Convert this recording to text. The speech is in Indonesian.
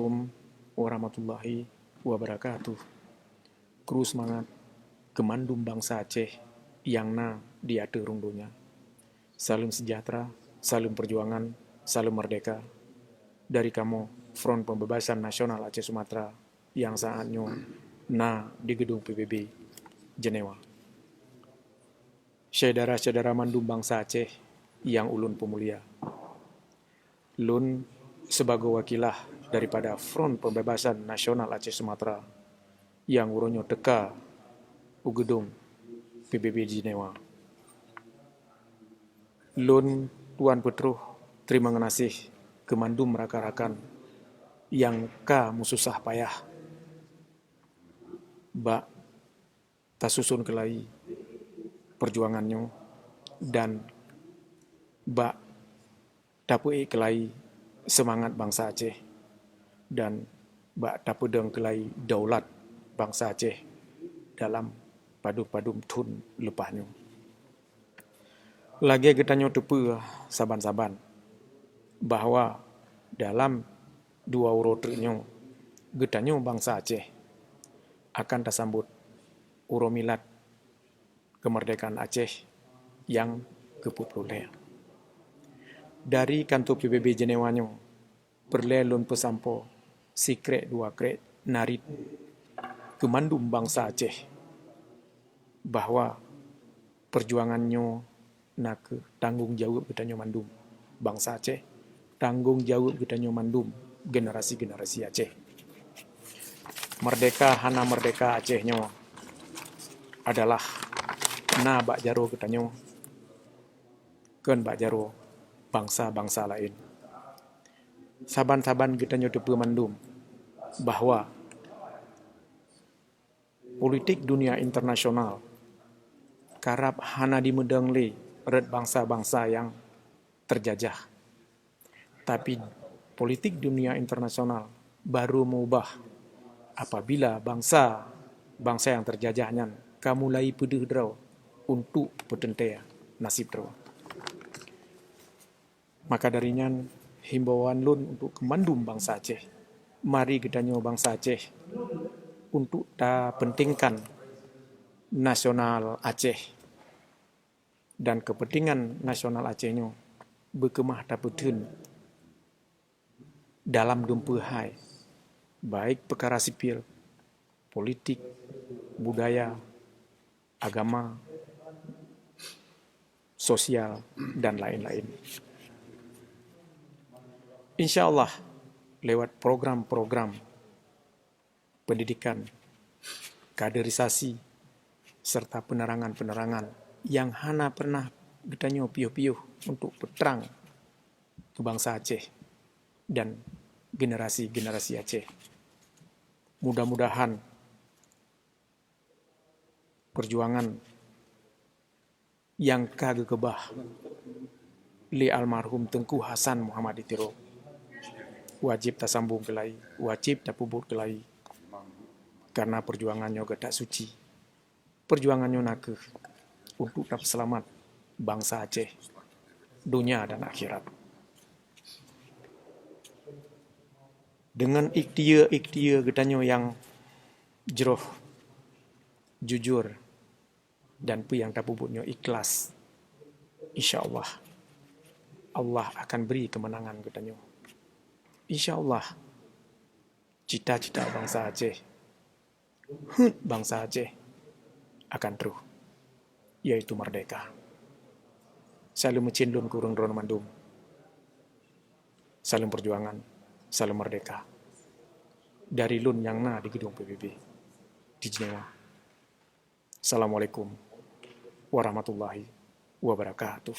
Assalamualaikum warahmatullahi wabarakatuh. Kru semangat Kemandum bangsa Aceh yang di ada rundunya. Salam sejahtera, salam perjuangan, salam merdeka. Dari kamu, Front Pembebasan Nasional Aceh Sumatera yang saatnya di gedung PBB Jenewa. Saudara-saudara mandum bangsa Aceh yang ulun pemulia. Lun sebagai wakilah daripada Front Pembebasan Nasional Aceh Sumatera yang urunyo teka gedung PBB Jenewa. Lun Tuan Petruh terima kasih kemandum rakan-rakan yang mususah payah bak tasusun kelai perjuangannya dan bak tapui kelai semangat bangsa Aceh dan bak tapudeng kelai daulat bangsa Aceh dalam padum-padum tun lepahnya. Lagi getanyo tepu saban-saban bahwa dalam 2 urutnya getanyo bangsa Aceh akan tersambut uromilat kemerdekaan Aceh yang ke-40. Dari kantor PBB Jenewanyo, perlelun pesampo, sikret 2 kret, narit, kemandum bangsa Aceh, bahwa perjuangannya nak tanggung jawab getanyo mandum bangsa Aceh, tanggung jawab getanyo mandum generasi-generasi Aceh. Merdeka hana merdeka Acehnya adalah bak jaro getanyo, ken bak jaro bangsa-bangsa lain. Saban-saban getanyo tepu mandum bahwa politik dunia internasional karap hana dimedeng li red bangsa-bangsa yang terjajah. Tapi politik dunia internasional baru mengubah apabila bangsa yang terjajahnya mulai pedih draw untuk petentea nasib draw. Maka darinya himbauan lun untuk kemandum bangsa Aceh. Mari getanyo bangsa Aceh untuk pentingkan nasional Aceh dan kepentingan nasional Acehnya berkemah taputun dalam dumpehai baik perkara sipil, politik, budaya, agama, sosial, dan lain-lain. InsyaAllah lewat program-program pendidikan, kaderisasi, serta penerangan-penerangan yang hana pernah getanyo piuh-piuh untuk berterang ke bangsa Aceh dan generasi-generasi Aceh. Mudah-mudahan perjuangan yang kagekebah li almarhum Tengku Hasan Muhammad Itiro wajib tersambung kelai, wajib terpubut kelai, karena perjuangannya tak suci. Perjuangannya nakeh untuk dapat selamat bangsa Aceh, dunia dan akhirat. Dengan ikhtiar getanyo yang jeroh, jujur, dan yang terpubutnya ikhlas, insyaAllah Allah akan beri kemenangan getanyo. InsyaAllah cita-cita bangsa Aceh, bangsa Aceh akan terus, yaitu merdeka. Salam mencindun kurung drone mandum. Salam perjuangan, salam merdeka. Dari lun yang di gedung PBB di Jenewa. Assalamualaikum warahmatullahi wabarakatuh.